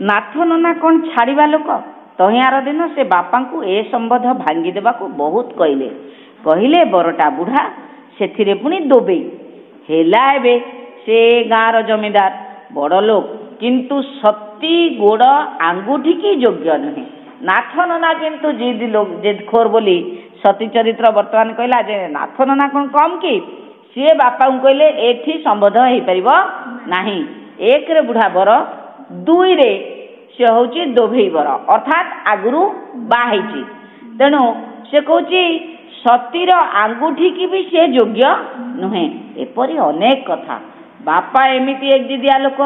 नाथ नना कौन छाड़वा लोक तहियार दिन से बापा को ए संबंध भांगी देवाक बहुत कहले कहले बरटा बुढ़ा से पुणी दोबे हेला एबे से गाँव जमीदार बड़ लोक किंतु सती गोड़ आंगुठी की योग्य नुहे। नाथ नना किंतु जिद खोर बोली सती चरित्र बर्तमान कहला जे नाथ नना कौन कम कि सी बापा को कहले एठी संबंध हो पार नहीं। एक रे बुढ़ा बर दुई रे से हूँ दोभई बर अर्थात आगुरु बाही तेणु से कहूँ सतीर आंगुठी की भी से योग्य नुहे। एपरी अनेक कथा बापा एमती एक जिदिया लोक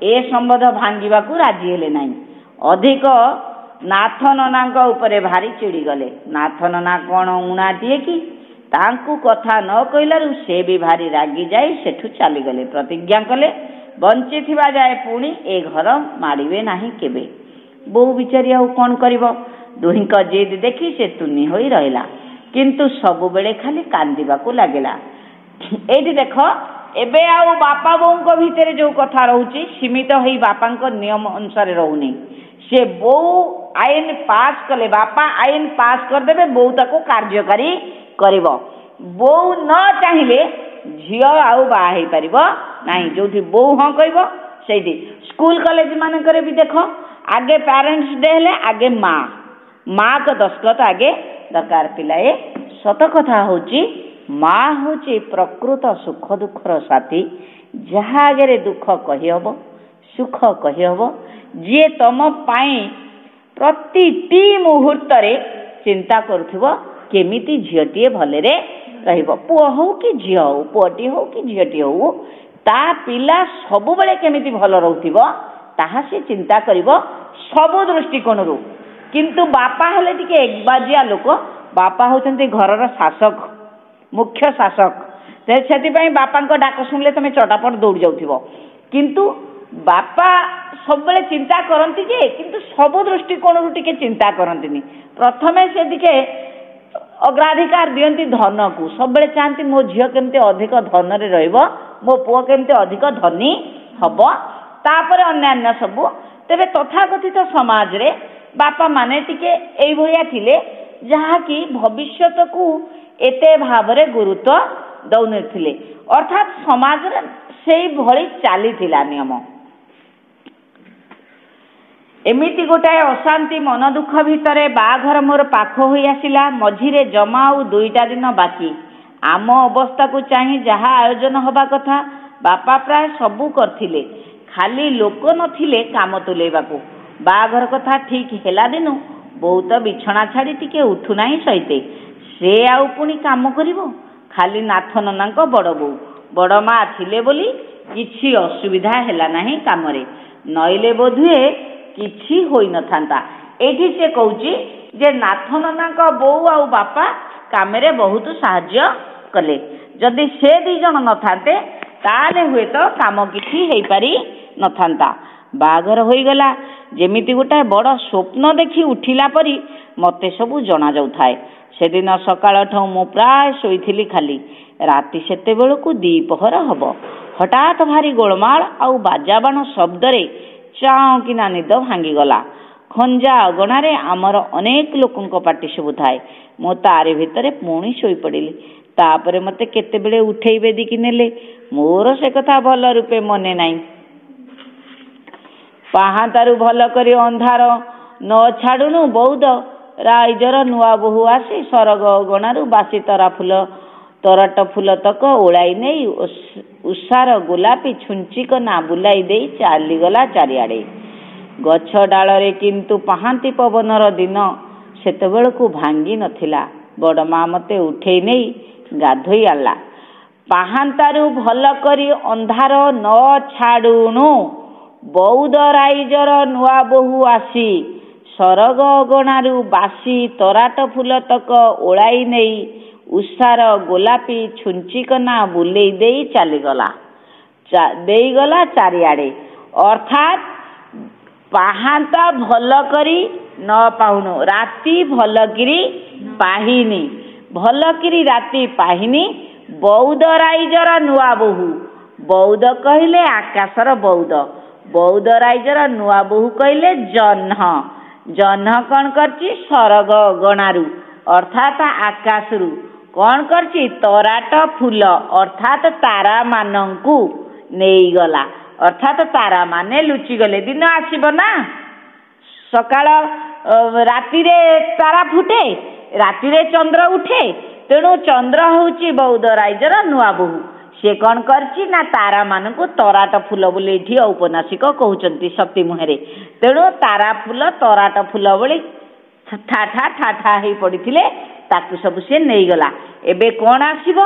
ए संबंध भांगा राजी हेले नहीं। अधिक नाथ नना उपरे भारी चिड़ी गले। नाथ नना कौन उणाटीए कि तांकु कथा न कहलु से भी भारी रागी जाए सेठू चलीगले प्रतिज्ञा कले बंची थिबा जाए पुणी ए घर माड़े नहीं केबे। बहु बिचारी आउ कौन करिवो दुहींक जिद देखी से तुनी होई रहिला किंतु सबु बेले खाली कांदिबाकू लागेला। एठी देख एबे आउ बापा बोऊ भितर जो कथा रहउची सीमित होई बापा नियम अनुसार रहउनी। से बोऊ आईन पास कले बापा आईन पास करदेबे बोऊ ताको कार्यकारी करिवो। बोऊ न चाहिए झियो आउ बाहा हो पार नहीं जो बोऊ हाँ कह से स्कूल कॉलेज मानकर भी देख आगे पेरेंट्स डे हेले आगे माँ का दस्तखत आगे दरकार पिलाए। सत कथा होची माँ होची प्रकृत सुख दुखर साथी जहाँ आगे दुख कहीहब सुख कहीहब जी तुम पाई प्रति मुहूर्त चिंता करुथिबो केमिति झीलटे भलरे रहिबो। पुओ हो कि झी हो पुओटी हो कि झीलटी हो ता पिला सबु बेले केमिति भल रहउथिबो ताहा से चिंता करिवो सबु दृष्टिकोण रु। किंतु बापा हेले टिके एकबाजिया लोक बापा होचंती घरर शासक मुख्य शासक से बापा डाक शुणिले तुम चटापट दौड़ जाउथिबो। किंतु बापा सब बेले चिंता करती जे किंतु सबु दृष्टिकोण रु टिके चिंता करंतिनी। प्रथमे से टिके अग्राधिकार दियंती धन को सब बेले चाहती मो झील केमती अधिक धन रे रहिबो मो पुओ केमती अधिक धनी हबो तापरे अन्यान्य सबु। तेबे तथाकथित समाज रे बापा माने टिके एई भलिया थिले जहा कि भविष्यत को एते भावरे गुरुत्व दउ नथिले अर्थात समाज रे सेई भली चाली थिला नियम। एमिति गोटाए अशांति मन दुख भितर बाघर मोर पाख हो आसिला मझिरे जमा आउ 2टा दिन बाकी आम अवस्था को चाही जहा आयोजन हवा कथा बापा प्राय सबू करथिले खाली लोक नथिले काम तुलेबाकू। बाघर कथा ठीक हेला दिनु बहुत बिछना छाड़ी टिके उठु नाही सहिते से आउ पुणी काम करिवो खाली नाथ ननांक बड़ बो बड़ माँ थिले बोली किछि असुविधा हेला नाही कामरे नइले बोधुए किछि होई न थांता। एठी से कहूची जे नाथ ननांक बोऊ आउ बापा कामेरे बहुत साहाय्य कले जदि से 2 जण न थांते ताले हुए तो काम किछि हेई पारी न थांता। बाघर होई गला जेमिति गोटाए बड़ स्वप्न देखि उठिला परी मते सबु जणा जाउथाए। से दिन सकाळ ठौ मु प्राय सोईथिली खाली राति सेते बेलकू 2 पहर हब हठात भारी गोलमाल आउ बाजाबाण शब्द रे चाँ किना निद भांगी गला। खंजा अगणार आमर अनेक लोकों पाटी सबु थाए मो तारे भितर पुणी शोई पड़िली। तापरे मते केते बेले उठेई बेदिकी नेले मोर से कथा भल रूपे मने नाई। पाहांतारु भल करी अंधार न छाड़ुनु बौद राइजर नुआ बोहू आसी सरग अगणारू बासी तराट फूल तक ओलाई नहीं उषार गोलापी छुंचिक ना बुलाई दे चलीगला चारिआडे। गछ डालरे किंतु पाहांती पवनर दिन सेतेबेलकू भांगी नथिला। बड़ माँ मते उठेई नहीं गाधोई आला। पाहांतारु भल करी अंधार न छाड़ुनु बौद राइजर नुआ बोहू आसी सरग अगणारू बासी तराट फूल तक ओलाई नहीं उषार गोलापी छुंचिकना बुले दे चलीगला देगला चारिआडे। अर्थात पाहांता भल करी न पाहुनु राति भलकिरी पाहिनी भलकिरी राति पाहिनी बौद राइजर नुआ बोहू बौद कहले आकाशर बौद ବୌଦ୍ଧ ରାଇଜର ନୂଆ ବୋହୂ କହିଲେ ଜହ୍ନ। ଜହ୍ନ କ'ଣ କରିଛି? ସରଗ ଗଣାରୁ ଅର୍ଥାତ୍ ଆକାଶରୁ କ'ଣ କରିଛି? ତରାଟ ଫୁଲ ଅର୍ଥାତ୍ ତାରାମାନଙ୍କୁ ନେଇଗଲା। ଅର୍ଥାତ୍ ତାରାମାନେ ଲୁଚିଗଲେ। ଦିନ ଆସିବ ନା, ସକାଳ ରାତିରେ ତାରା ଫୁଟେ, ରାତିରେ ଚନ୍ଦ୍ର ଉଠେ। ତେଣୁ ଚନ୍ଦ୍ର ହେଉଛି ବୌଦ୍ଧ ରାଇଜର ନୂଆ ବୋହୂ। ସେ କ'ଣ କରିଛି ନା ତାରାମାନଙ୍କୁ ତରାଟ ଫୁଲ ବୋଲି ଏଠି ଔପନ୍ୟାସିକ କହୁଛନ୍ତି ସତୀ ମୁହଁରେ। ତେଣୁ ତାରା ଫୁଲ ତରାଟ ଫୁଲ ଭଳି ଠା ଠା ଠା ଠା ହେଇ ପଡ଼ିଥିଲେ, ତାକୁ ସବୁ ସେ ନେଇଗଲା। ଏବେ କ'ଣ ଆସିବ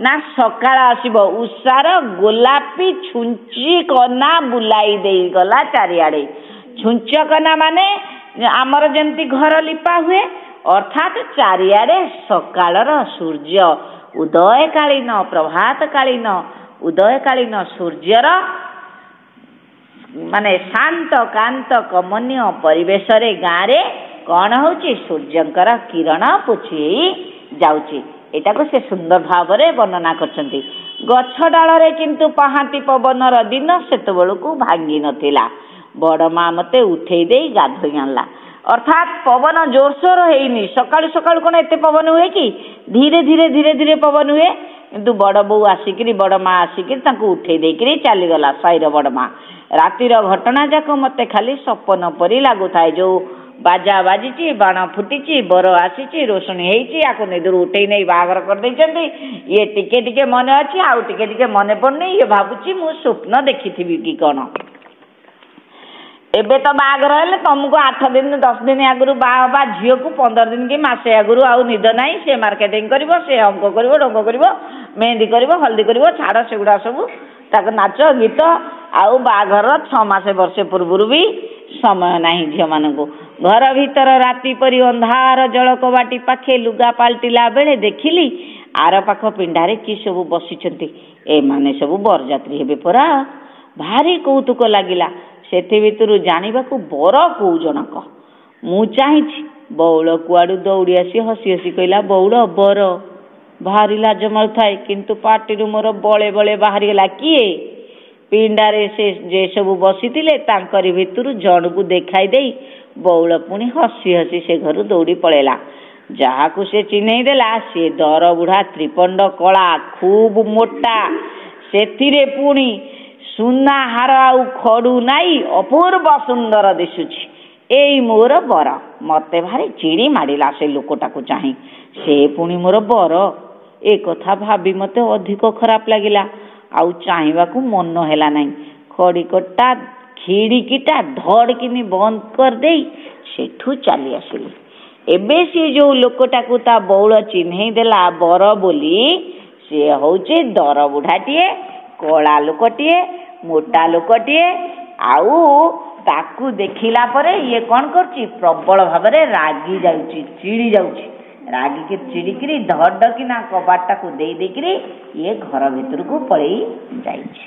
ନା ସକାଳ ଆସିବ। ଉଷାର ଗୋଲାପୀ ଛୁଞ୍ଚି କନା ବୁଲାଇ ଦେଇଗଲା ଚାରିଆଡ଼େ। ଛୁଞ୍ଚ କନା ମାନେ ଆମର ଯେମିତି ଘର ଲିପା ହୁଏ, ଅର୍ଥାତ୍ ଚାରିଆଡ଼େ ସକାଳର ସୂର୍ଯ୍ୟ ଉଦୟକାଳୀନ ପ୍ରଭାତକାଳୀନ ଉଦୟକାଳୀନ ସୂର୍ଯ୍ୟର ମାନେ ଶାନ୍ତ କାନ୍ତ କମନୀୟ ପରିବେଶରେ ଗାଁରେ କ'ଣ ହେଉଛି? ସୂର୍ଯ୍ୟଙ୍କର କିରଣ ପୋଛି ହେଇ ଯାଉଛି। ଏଟାକୁ ସେ ସୁନ୍ଦର ଭାବରେ ବର୍ଣ୍ଣନା କରିଛନ୍ତି। ଗଛ ଡାଳରେ କିନ୍ତୁ ପାହାନ୍ତି ପବନର ଦିନ ସେତେବେଳକୁ ଭାଙ୍ଗି ନଥିଲା। ବଡ଼ ମା ମୋତେ ଉଠେଇ ଦେଇ ଗାଧୋଇ ଆଣିଲା। ଅର୍ଥାତ୍ ପବନ ଜୋରସୋର ହେଇନି। ସକାଳୁ ସକାଳୁ କ'ଣ ଏତେ ପବନ ହୁଏ କି? ଧୀରେ ଧୀରେ ଧୀରେ ଧୀରେ ପବନ ହୁଏ। କିନ୍ତୁ ବଡ଼ ବୋଉ ଆସିକିରି ବଡ଼ ମା ଆସିକିରି ତାଙ୍କୁ ଉଠେଇ ଦେଇକିରି ଚାଲିଗଲା। ସାଇର ବଡ଼ ମା। ରାତିର ଘଟଣା ଯାକ ମୋତେ ଖାଲି ସପନ ପରି ଲାଗୁଥାଏ। ଯେଉଁ ବାଜା ବାଜିଛି, ବାଣ ଫୁଟିଛି, ବର ଆସିଛି, ରୋଷଣୀ ହେଇଛି, ଆକୁ ନିଦରୁ ଉଠେଇ ନେଇ ବାହାଘର କରିଦେଇଛନ୍ତି। ଇଏ ଟିକେ ଟିକେ ମନେ ଅଛି, ଆଉ ଟିକେ ଟିକେ ମନେ ପଡ଼ୁନି। ଇଏ ଭାବୁଛି ମୁଁ ସ୍ୱପ୍ନ ଦେଖିଥିବି କି କ'ଣ। ଏବେ ତ ବାହାଘର ହେଲେ ତମକୁ 8 ଦିନ 10 ଦିନ ଆଗରୁ ବାହା ହେବା ଝିଅକୁ 15 ଦିନ କି ମାସେ ଆଗରୁ ଆଉ ନିଦ ନାହିଁ। ସେ ମାର୍କେଟିଂ କରିବ, ସେ ଅଙ୍କ କରିବ, ଢଙ୍ଗ କରିବ, ମେହେନ୍ଦି କରିବ, ହଳଦୀ କରିବ, ଛାଡ଼ ସେଗୁଡ଼ା ସବୁ। ତାକୁ ନାଚ ଗୀତ ଆଉ ବାହାଘର 6 ମାସ ବର୍ଷେ ପୂର୍ବରୁ ବି ସମୟ ନାହିଁ ଝିଅମାନଙ୍କୁ। ଘର ଭିତର ରାତି ପରି ଅନ୍ଧାର ଜଳକବାଟି ପାଖେ ଲୁଗା ପାଲଟିଲା ବେଳେ ଦେଖିଲି ଆର ପାଖ ପିଣ୍ଡାରେ କି ସବୁ ବସିଛନ୍ତି। ଏମାନେ ସବୁ ବରଯାତ୍ରୀ ହେବେ ପରା। ଭାରି କୌତୁକ ଲାଗିଲା। ସେଥି ଭିତରୁ ଜାଣିବାକୁ ବର କୋଉ ଜଣକ। ମୁଁ ଚାହିଁଛି। ବଉଳ କୁଆଡ଼ୁ ଦୌଡ଼ି ଆସି ହସି ହସି କହିଲା, ବଉଳ ବର। ଭାରି ଲାଜ ମାରୁଥାଏ, କିନ୍ତୁ ପାଟିରୁ ମୋର ବଳେ ବଳେ ବାହାରିଗଲା, କିଏ? ପିଣ୍ଡାରେ ସେ ଯେ ସବୁ ବସିଥିଲେ ତାଙ୍କରି ଭିତରୁ ଜଣକୁ ଦେଖାଇ ଦେଇ ବଉଳ ପୁଣି ହସି ହସି ସେ ଘରୁ ଦୌଡ଼ି ପଳେଇଲା। ଯାହାକୁ ସେ ଚିହ୍ନେଇ ଦେଲା ସେ ଦର ବୁଢ଼ା ତ୍ରିପଣ୍ଡ କଳା, ଖୁବ୍ ମୋଟା, ସେଥିରେ ପୁଣି ସୁନା ହାର ଆଉ ଖଡ଼ୁ ନାଇ ଅପୂର୍ବ ସୁନ୍ଦର ଦିଶୁଛି। ଏଇ ମୋର ବର। ମୋତେ ଭାରି ଚିଡ଼ି ମାଡ଼ିଲା ସେ ଲୋକଟାକୁ ଚାହିଁ। ସେ ପୁଣି ମୋର ବର, ଏ କଥା ଭାବି ମୋତେ ଅଧିକ ଖରାପ ଲାଗିଲା। ଆଉ ଚାହିଁବାକୁ ମନ ହେଲା ନାହିଁ। ଖଡ଼ିକଟା ଖିଡ଼ିକିଟା ଧଡ଼କିନି ବନ୍ଦ କରିଦେଇ ସେଠୁ ଚାଲି ଆସିଲି। ଏବେ ସେ ଯେଉଁ ଲୋକଟାକୁ ତା ବଉଳ ଚିହ୍ନେଇ ଦେଲା ବର ବୋଲି, ସିଏ ହେଉଛି ଦର ବୁଢ଼ାଟିଏ, କଳା ଲୋକଟିଏ, ମୋଟା ଲୋକଟିଏ। ଆଉ ତାକୁ ଦେଖିଲା ପରେ ଇଏ କ'ଣ କରୁଛି? ପ୍ରବଳ ଭାବରେ ରାଗି ଯାଉଛି, ଚିଡ଼ି ଯାଉଛି। ରାଗିକି ଚିଡ଼ିକିରି ଧଡ଼କିନା କବାଟଟାକୁ ଦେଇ ଦେଇକିରି ଇଏ ଘର ଭିତରକୁ ପଳେଇ ଯାଇଛି।